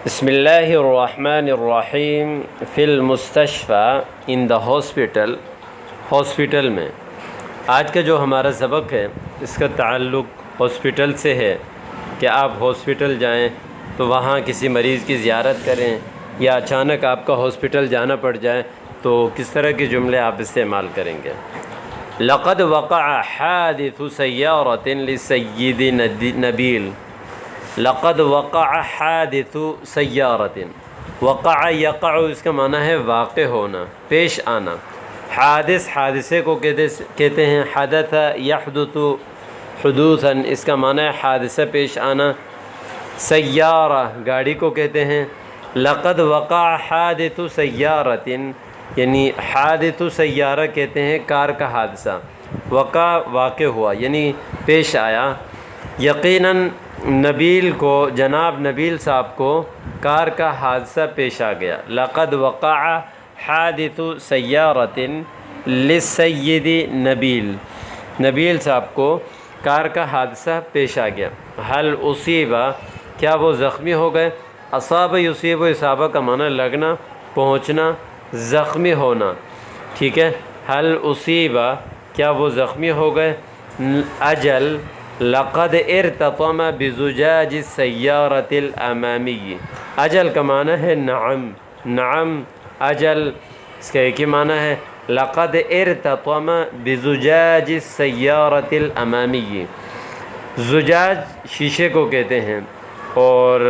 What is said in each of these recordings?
بسم اللہ الرحمن الرحیم فی المستشفیٰ ان دا ہاسپٹل میں آج کا جو ہمارا سبق ہے اس کا تعلق ہاسپٹل سے ہے کہ آپ ہاسپٹل جائیں تو وہاں کسی مریض کی زیارت کریں یا اچانک آپ کا ہاسپٹل جانا پڑ جائے تو کس طرح کے جملے آپ استعمال کریں گے۔ لقد وقع حادث سیارۃ للسید نبیل۔ لقد وقع حادث سیارۃ، وقع یقع اس کا معنی ہے واقع ہونا، پیش آنا۔ حادث حادثے کو کہتے ہیں، حدث یحدث حدوثا اس کا معنی ہے حادثہ پیش آنا۔ سیارہ گاڑی کو کہتے ہیں۔ لقد وقع حادث سیارۃ یعنی حادث سیارہ کہتے ہیں کار کا حادثہ، وقع واقع ہوا یعنی پیش آیا۔ یقیناً نبیل کو، جناب نبیل صاحب کو کار کا حادثہ پیش آ گیا۔ لقد وقع حادث سیارۃ للسید نبیل، نبیل صاحب کو کار کا حادثہ پیش آ گیا۔ هل اصیب کیا وہ زخمی ہو گئے؟ اصاب یصیب اصابہ کا معنی لگنا، پہنچنا، زخمی ہونا، ٹھیک ہے۔ هل اصیب کیا وہ زخمی ہو گئے؟ اجل لقد ارتطم بزجاج السیارۃ الامامی، اجل کا معنی ہے نعم، نعم اجل اس کا ایک ہی معنی ہے۔ لقد ارتطم بزجاج السیارۃ الامامی، زجاج شیشے کو کہتے ہیں، اور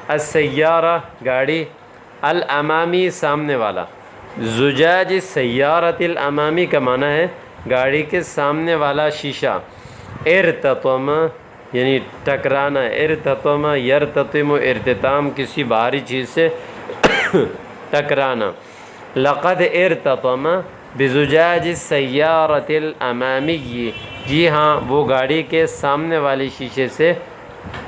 السیارہ گاڑی، الامامی سامنے والا۔ زجاج السیارۃ الامامی کا معنی ہے گاڑی کے سامنے والا شیشہ۔ ارتطم یعنی ٹکرانا، ارتطم یرتطم ارتطام کسی باہری چیز سے ٹکرانا۔ لقد ارتطم بزجاج السیارۃ الامامی، جی ہاں وہ گاڑی کے سامنے والی شیشے سے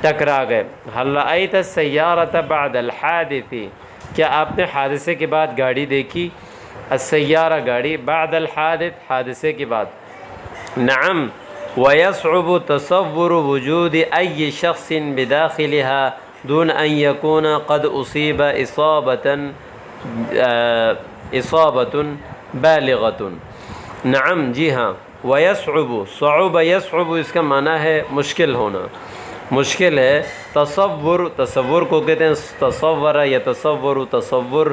ٹکرا گئے۔ هل رأیت السیارۃ بعد الحادث کیا آپ نے حادثے کے بعد گاڑی دیکھی؟ السیارہ گاڑی، بعد الحادث حادثے کے بعد۔ نعم ويصعب تصور وجود أي شخص بداخلها دون أن يكون قد أصيب إصابة بالغة۔ نعم جی ہاں، ويصعب صعب يصعب اس کا معنی ہے مشکل ہونا، مشکل ہے۔ تصور کو کہتے ہیں تصور، یتصور تصور۔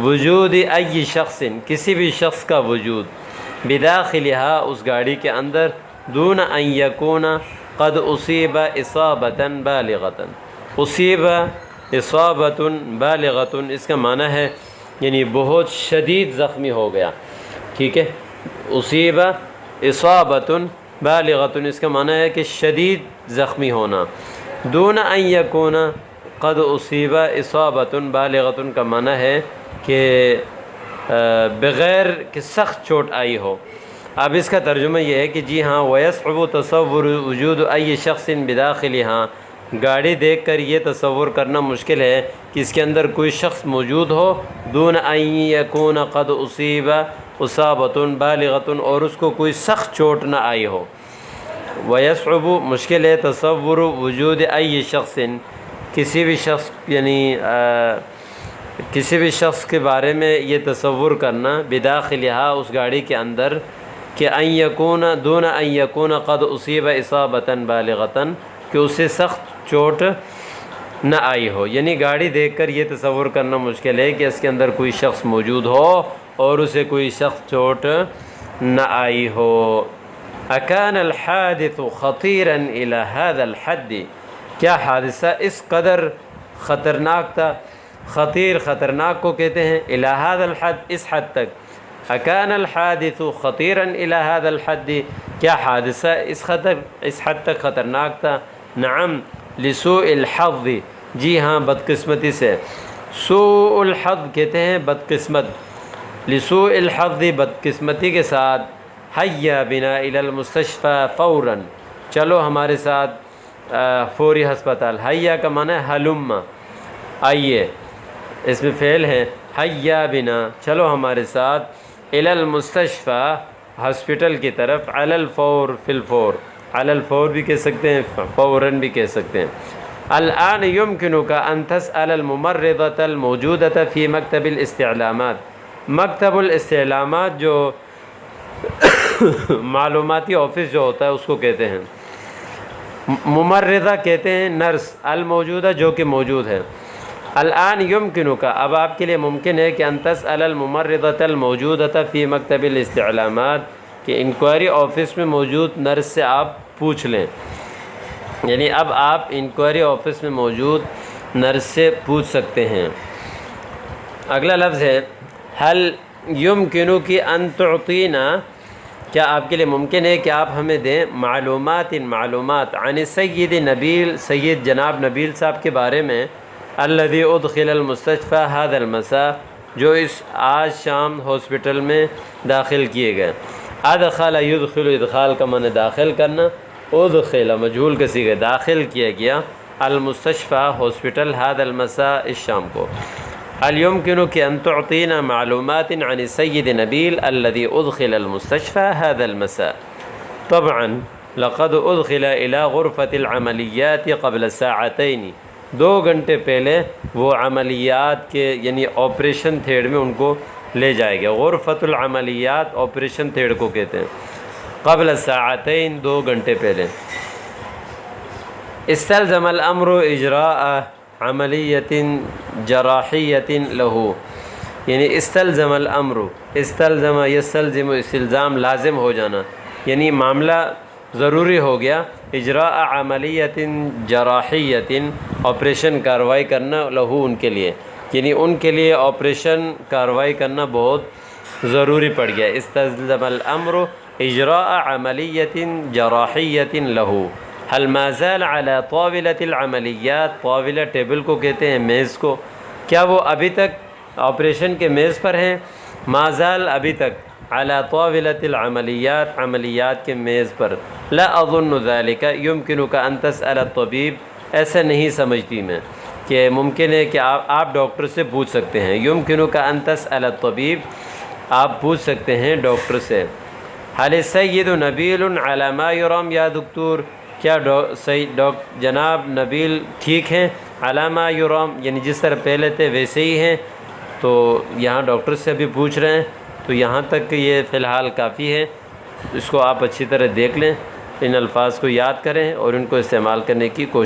وجود أي شخص کسی بھی شخص کا وجود، بداخلها اس گاڑی کے اندر، دون ان یکون قد اصیب اصابۃ بالغۃ، اصیب اصابۃ بالغۃ اس کا معنی ہے یعنی بہت شدید زخمی ہو گیا، ٹھیک ہے۔ اصیب اصابۃ بالغۃ اس کا معنی ہے کہ شدید زخمی ہونا۔ دون ان یکون قد اصیب اصابۃ بالغۃ کا معنی ہے کہ بغیر کہ سخت چوٹ آئی ہو۔ اب اس کا ترجمہ یہ ہے کہ جی ہاں، وَيَصْعُبُ تَصَوُّرُ وُجُودُ أَيِّ شَخْصٍ بِدَاخِلِهَا، گاڑی دیکھ کر یہ تصور کرنا مشکل ہے کہ اس کے اندر کوئی شخص موجود ہو، دون أَن يَكُونَ قَدْ أُصِيبَ إِصَابَةٌ بالغۃ اور اس کو کوئی سخت چوٹ نہ آئی ہو۔ وَيَصْعُبُ مشکل ہے، تصور وجود أَيِّ شخص کسی بھی شخص یعنی کسی بھی شخص کے بارے میں یہ تصور کرنا، بداخلها اس گاڑی کے اندر، کہ ان یکون دون ان یکون قد اصیب اصابۃ بالغۃ کہ اسے سخت چوٹ نہ آئی ہو، یعنی گاڑی دیکھ کر یہ تصور کرنا مشکل ہے کہ اس کے اندر کوئی شخص موجود ہو اور اسے کوئی سخت چوٹ نہ آئی ہو۔ اکان الحادث خطیرا الی هذا الحد، کیا حادثہ اس قدر خطرناک تھا؟ خطیر خطرناک کو کہتے ہیں، الی هذا الحد اس حد تک۔ اکان الحادث خطیرا الی هذا الحد کیا حادثہ اس حد تک خطرناک تھا؟ نعم لسوء الحظ جی ہاں بدقسمتی سے۔ سوء الحظ کہتے ہیں بدقسمت، لسوء الحظ بدقسمتی کے ساتھ۔ حیا بنا الی المستشفى فورا، چلو ہمارے ساتھ فوری ہسپتال۔ حیا کا معنی ہے ہلم، آئیے، اس میں فعل ہے۔ حیا بنا چلو ہمارے ساتھ، الی المستشفى ہاسپٹل کی طرف، علی الفور فی الفور، علی الفور بھی کہہ سکتے ہیں، فوراً بھی کہہ سکتے ہیں۔ الآن يمكنك أن تسأل الممرضة الموجودة في مكتب الاستعلامات. مکتب الاستعلامات جو معلوماتی آفس جو ہوتا ہے اس کو کہتے ہیں. ممرضہ کہتے ہیں نرس، الموجودہ جو کہ موجود ہے. الآن يمكنك اب آپ کے لیے ممکن ہے کہ ان تسأل الممرضة الموجودة في مکتب الاستعلامات کہ انکوائری آفس میں موجود نرس سے آپ پوچھ لیں. یعنی اب آپ انکوائری آفس میں موجود نرس سے پوچھ سکتے ہیں. اگلا لفظ ہے هل يمكنك ان تعطينا، کیا آپ کے لیے ممکن ہے کہ آپ ہمیں دیں معلومات عن سید نبیل، سید جناب نبیل صاحب کے بارے میں، الذي ادخل المستشفى هذا المساء، جو اس آج شام ہاسپٹل میں داخل کیے گئے. ادخل يدخل، ادخال کا معنی داخل کرنا، ادخل مجہول کا صیغہ داخل کیا گیا، المستشفى ہاسپٹل، هذا المساء اس شام کو. هل يمكنك أن تعطينا معلومات عن السيد نبيل الذي أدخل المستشفى هذا المساء؟ طبعا لقد أدخل إلى غرفة العمليات قبل ساعتين، 2 گھنٹے پہلے وہ عملیات کے یعنی آپریشن تھیٹر میں ان کو لے جائے گا. غرفۃ العملیات آپریشن تھیٹر کو کہتے ہیں. قبل ساعتين 2 گھنٹے پہلے. استلزم الامر اجراء عملیت جراحیت لہو، یعنی استلزم الامر، استلزم یستلزم استلزام لازم ہو جانا، یعنی معاملہ ضروری ہو گیا. اجراء عملیت جراحیت، آپریشن کارروائی کرنا، لہو ان کے لیے، یعنی ان کے لیے آپریشن کارروائی کرنا بہت ضروری پڑ گیا. استلزم الامر اجراء عملیت جراحیت لہو. هل ما زال على طاولة العملیات، طاولہ ٹیبل کو کہتے ہیں، میز کو، کیا وہ ابھی تک آپریشن کے میز پر ہیں؟ ما زال ابھی تک، على طاولة العملیات عملیات کے میز پر. لا اظن ذلك يمكنك ان تسأل الطبيب، ایسا نہیں سمجھتی میں کہ ممکن ہے کہ آپ ڈاکٹر سے پوچھ سکتے ہیں. يمكنك ان تسأل الطبيب، آپ پوچھ سکتے ہیں ڈاکٹر سے. هل السيد نبيل على ما يرام یا دکتور، کیا جناب نبیل ٹھیک ہیں؟ علامہ یرام یعنی جس طرح پہلے تھے ویسے ہی ہیں. تو یہاں ڈاکٹر سے ابھی پوچھ رہے ہیں. تو یہاں تک یہ فی الحال کافی ہے. اس کو آپ اچھی طرح دیکھ لیں، ان الفاظ کو یاد کریں اور ان کو استعمال کرنے کی کوشش